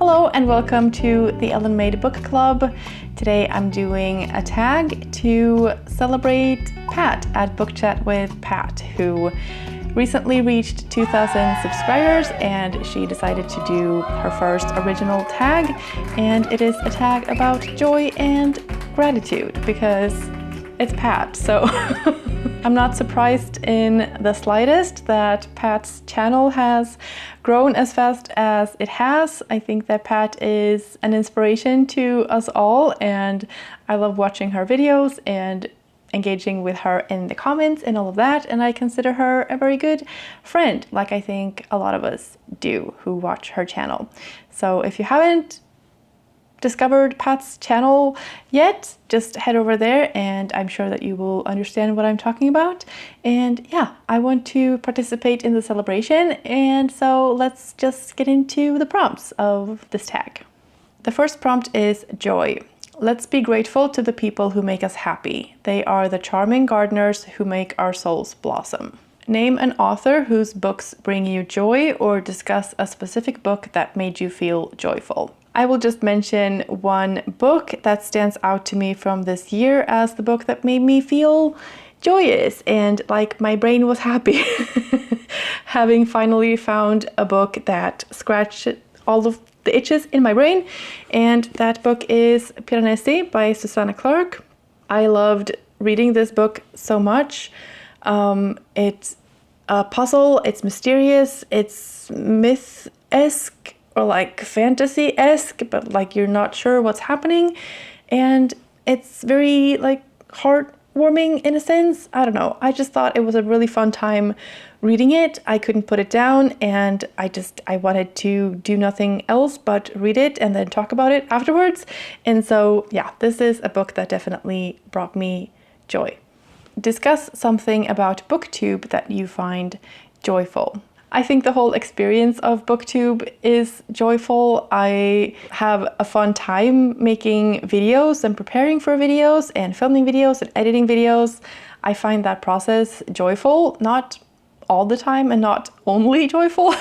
Hello and welcome to the Ellenmade Book Club. Today I'm doing a tag to celebrate Pat at Book Chat with Pat, who recently reached 2,000 subscribers, and she decided to do her first original tag, and it is a tag about joy and gratitude because it's Pat. So I'm not surprised in the slightest that Pat's channel has grown as fast as it has. I think that Pat is an inspiration to us all, and I love watching her videos and engaging with her in the comments and all of that, and I consider her a very good friend, like I think a lot of us do who watch her channel. So if you haven't discovered Pat's channel yet, just head over there and I'm sure that you will understand what I'm talking about. And yeah, I want to participate in the celebration, and so let's just get into the prompts of this tag. The first prompt is joy. Let's be grateful to the people who make us happy. They are the charming gardeners who make our souls blossom. Name an author whose books bring you joy, or discuss a specific book that made you feel joyful. I will just mention one book that stands out to me from this year as the book that made me feel joyous and like my brain was happy. Having finally found a book that scratched all of the itches in my brain, and that book is Piranesi by Susanna Clarke. I loved reading this book so much. It's a puzzle, it's mysterious, it's myth-esque or like fantasy-esque, but like you're not sure what's happening, and it's very like heartwarming in a sense. I don't know, I just thought it was a really fun time reading it. I couldn't put it down, and I wanted to do nothing else but read it and then talk about it afterwards. And so yeah, this is a book that definitely brought me joy. Discuss something about Booktube that you find joyful. I think the whole experience of Booktube is joyful. I have a fun time making videos and preparing for videos and filming videos and editing videos. I find that process joyful, not all the time and not only joyful,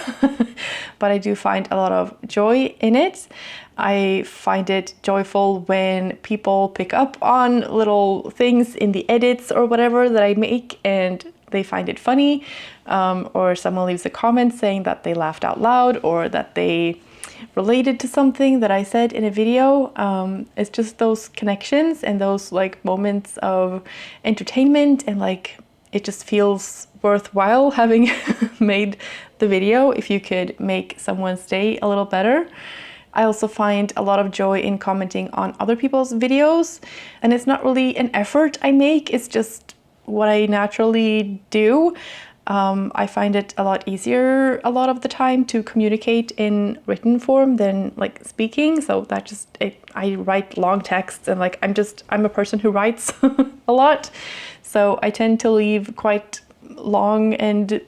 but I do find a lot of joy in it. I find it joyful when people pick up on little things in the edits or whatever that I make and they find it funny, or someone leaves a comment saying that they laughed out loud or that they related to something that I said in a video. It's just those connections and those like moments of entertainment, and like it just feels worthwhile having made the video if you could make someone's day a little better. I also find a lot of joy in commenting on other people's videos, and it's not really an effort I make, it's just what I naturally do. I find it a lot easier a lot of the time to communicate in written form than like speaking. So that just, I write long texts, and like I'm a person who writes a lot. So I tend to leave quite long and,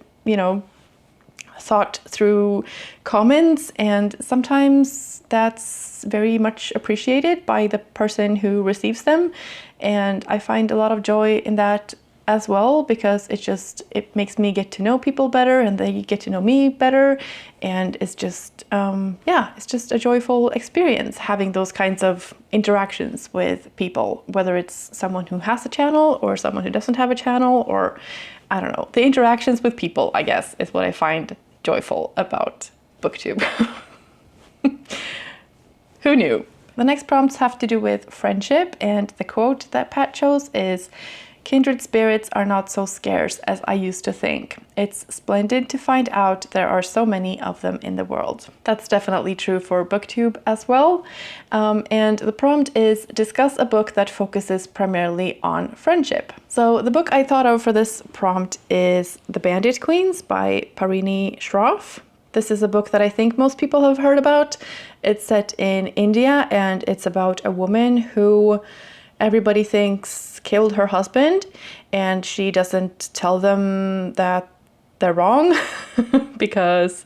thought through comments, and sometimes that's very much appreciated by the person who receives them. And I find a lot of joy in that as well, because it makes me get to know people better and they get to know me better, and it's just it's just a joyful experience having those kinds of interactions with people, whether it's someone who has a channel or someone who doesn't have a channel, or I don't know, the interactions with people, I guess, is what I find joyful about Booktube. Who knew? The next prompts have to do with friendship, and the quote that Pat chose is, "Kindred spirits are not so scarce as I used to think. It's splendid to find out there are so many of them in the world." That's definitely true for Booktube as well. And the prompt is, discuss a book that focuses primarily on friendship. So the book I thought of for this prompt is The Bandit Queens by Parini Shroff. This is a book that I think most people have heard about. It's set in India, and it's about a woman who everybody thinks killed her husband, and she doesn't tell them that they're wrong because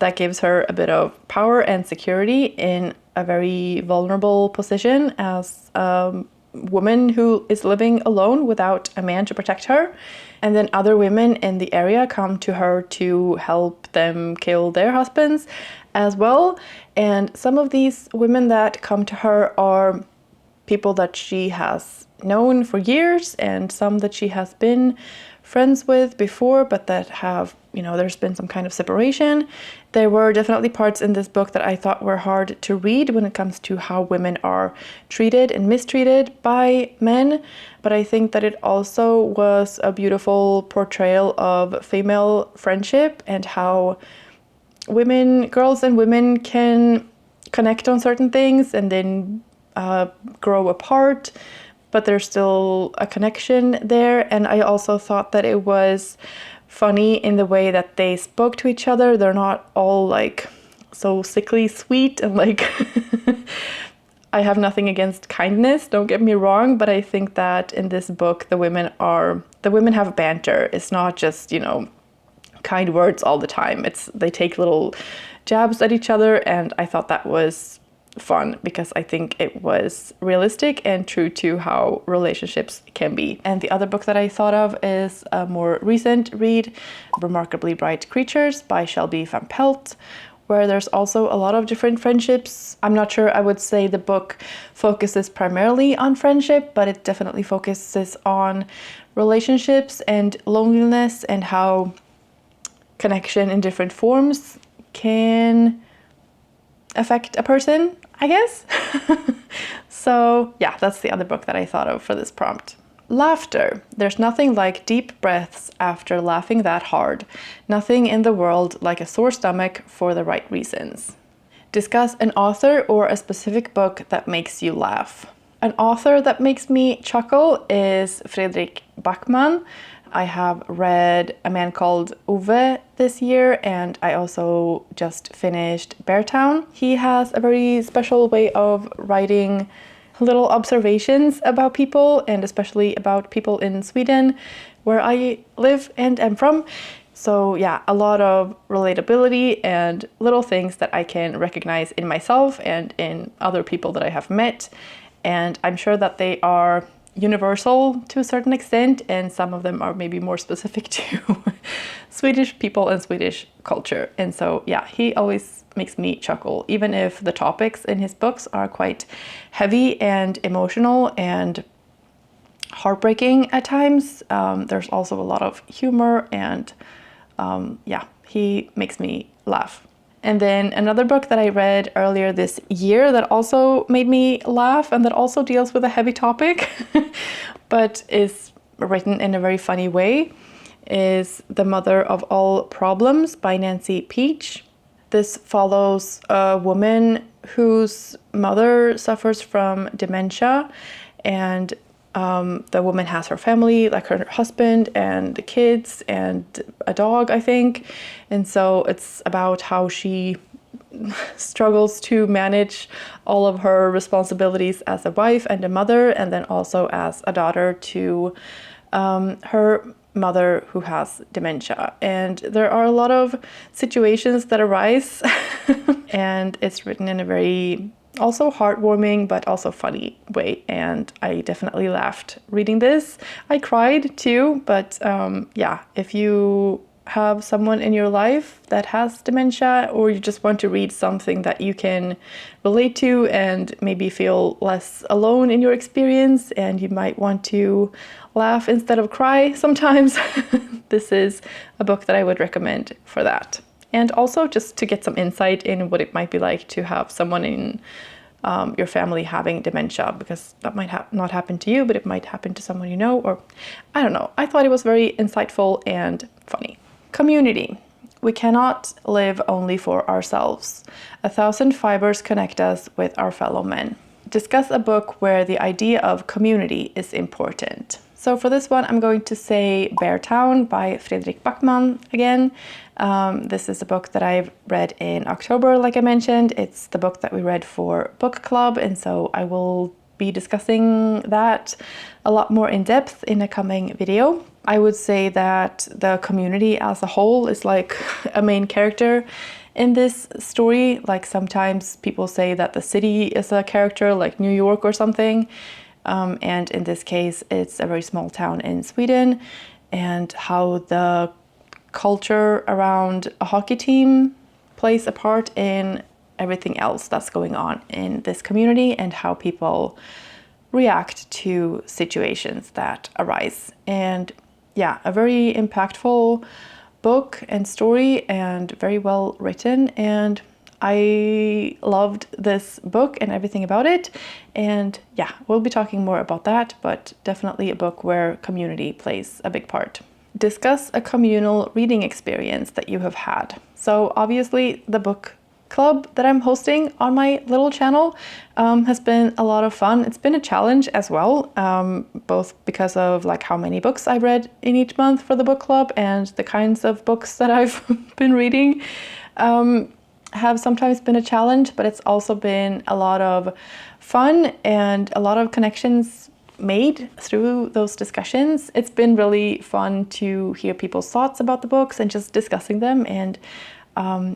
that gives her a bit of power and security in a very vulnerable position as a woman who is living alone without a man to protect her. And then other women in the area come to her to help them kill their husbands, as well. And some of these women that come to her are people that she has known for years, and some that she has been friends with before, but that have, there's been some kind of separation. There were definitely parts in this book that I thought were hard to read when it comes to how women are treated and mistreated by men, but I think that it also was a beautiful portrayal of female friendship and how girls and women can connect on certain things and then grow apart, but there's still a connection there. And I also thought that it was funny in the way that they spoke to each other. They're not all like so sickly sweet and like I have nothing against kindness, don't get me wrong, but I think that in this book the women have banter. It's not just, kind words all the time. They take little jabs at each other, and I thought that was fun because I think it was realistic and true to how relationships can be. And the other book that I thought of is a more recent read, Remarkably Bright Creatures by Shelby Van Pelt, where there's also a lot of different friendships. I'm not sure I would say the book focuses primarily on friendship, but it definitely focuses on relationships and loneliness and how connection in different forms can affect a person, I guess. So yeah, that's the other book that I thought of for this prompt. Laughter. There's nothing like deep breaths after laughing that hard. Nothing in the world like a sore stomach for the right reasons. Discuss an author or a specific book that makes you laugh. An author that makes me chuckle is Fredrik Backman. I have read A Man Called Ove this year, and I also just finished Beartown. He has a very special way of writing little observations about people, and especially about people in Sweden, where I live and am from. So yeah, a lot of relatability and little things that I can recognize in myself and in other people that I have met. And I'm sure that they are universal to a certain extent, and some of them are maybe more specific to Swedish people and Swedish culture. And so yeah, he always makes me chuckle, even if the topics in his books are quite heavy and emotional and heartbreaking at times. There's also a lot of humor, and yeah, he makes me laugh. And then another book that I read earlier this year that also made me laugh and that also deals with a heavy topic but is written in a very funny way is The Mother of All Problems by Nancy Peach. This follows a woman whose mother suffers from dementia, and the woman has her family, like her husband and the kids and a dog, I think. And so it's about how she struggles to manage all of her responsibilities as a wife and a mother, and then also as a daughter to her mother who has dementia. And there are a lot of situations that arise and it's written in a very also heartwarming but also funny way, and I definitely laughed reading this. I cried too, but yeah, if you have someone in your life that has dementia, or you just want to read something that you can relate to and maybe feel less alone in your experience, and you might want to laugh instead of cry sometimes, this is a book that I would recommend for that. And also just to get some insight in what it might be like to have someone in your family having dementia, because that might not happen to you, but it might happen to someone you know, or I don't know. I thought it was very insightful and funny. Community. We cannot live only for ourselves. 1,000 fibers connect us with our fellow men. Discuss a book where the idea of community is important. So for this one, I'm going to say Beartown by Fredrik Backman again. This is a book that I've read in October, like I mentioned. It's the book that we read for book club, and so I will be discussing that a lot more in depth in a coming video. I would say that the community as a whole is like a main character in this story. Like sometimes people say that the city is a character, like New York or something. And in this case, it's a very small town in Sweden, and how the culture around a hockey team plays a part in everything else that's going on in this community and how people react to situations that arise. And yeah, a very impactful book and story, and very well written, and I loved this book and everything about it. And yeah, we'll be talking more about that, but definitely a book where community plays a big part. Discuss a communal reading experience that you have had. So obviously the book club that I'm hosting on my little channel has been a lot of fun. It's been a challenge as well, both because of like how many books I read in each month for the book club, and the kinds of books that I've been reading have sometimes been a challenge, but it's also been a lot of fun and a lot of connections made through those discussions. It's been really fun to hear people's thoughts about the books and just discussing them, and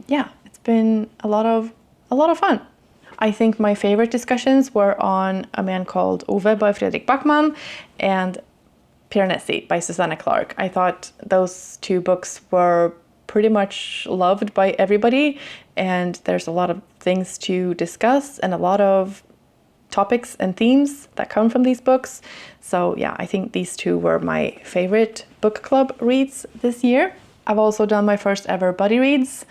yeah, it's been a lot of fun. I think my favorite discussions were on A Man Called Ove by Fredrik Backman and Piranesi by Susanna Clarke. I thought those two books were pretty much loved by everybody, and there's a lot of things to discuss and a lot of topics and themes that come from these books. So yeah, I think these two were my favorite book club reads this year. I've also done my first ever buddy reads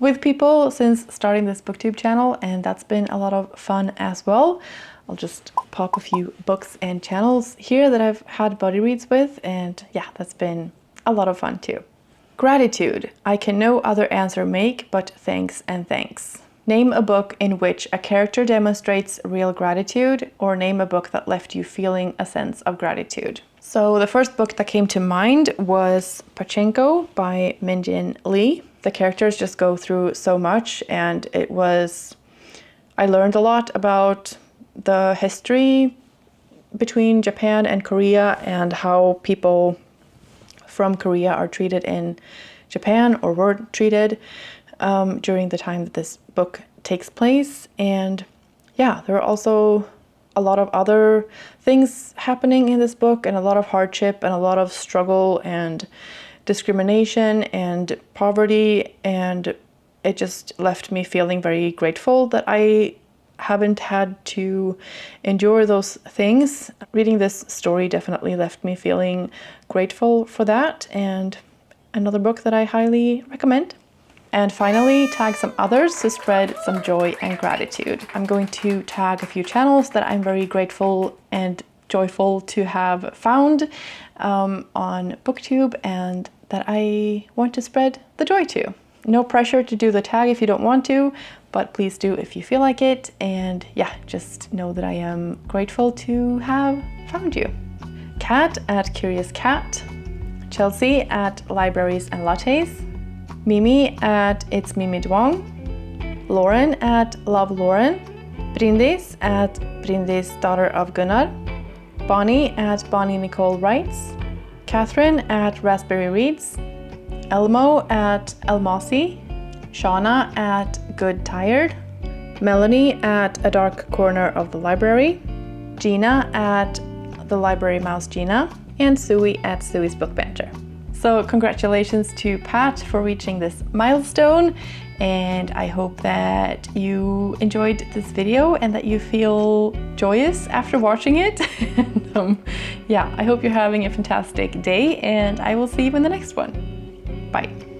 with people since starting this Booktube channel, and that's been a lot of fun as well. I'll just pop a few books and channels here that I've had buddy reads with, and yeah, that's been a lot of fun too. Gratitude. I can no other answer make but thanks and thanks. Name a book in which a character demonstrates real gratitude, or name a book that left you feeling a sense of gratitude. So the first book that came to mind was Pachenko by Minjin Lee. The characters just go through so much, and I learned a lot about the history between Japan and Korea and how people from Korea are treated in Japan, or were treated during the time that this book takes place. And yeah, there are also a lot of other things happening in this book, and a lot of hardship and a lot of struggle and discrimination and poverty, and it just left me feeling very grateful that I haven't had to endure those things. Reading this story definitely left me feeling grateful for that, and another book that I highly recommend. And finally, tag some others to spread some joy and gratitude. I'm going to tag a few channels that I'm very grateful and joyful to have found on Booktube, and that I want to spread the joy to. No pressure to do the tag if you don't want to, but please do if you feel like it. And yeah, just know that I am grateful to have found you. Kat at Curious Cat, Chelsea at Libraries and Lattes, Mimi at It's Mimi Duong, Lauren at Love Lauren, Brindis at Brindis Daughter of Gunnar, Bonnie at Bonnie Nicole Writes, Catherine at Raspberry Reads, Elmo at Elmossy, Shauna at Good Tired, Melanie at A Dark Corner of the Library, Gina at The Library Mouse Gina, and Suey at Suey's Book Banter. So congratulations to Pat for reaching this milestone, and I hope that you enjoyed this video and that you feel joyous after watching it. And, yeah, I hope you're having a fantastic day, and I will see you in the next one. Bye.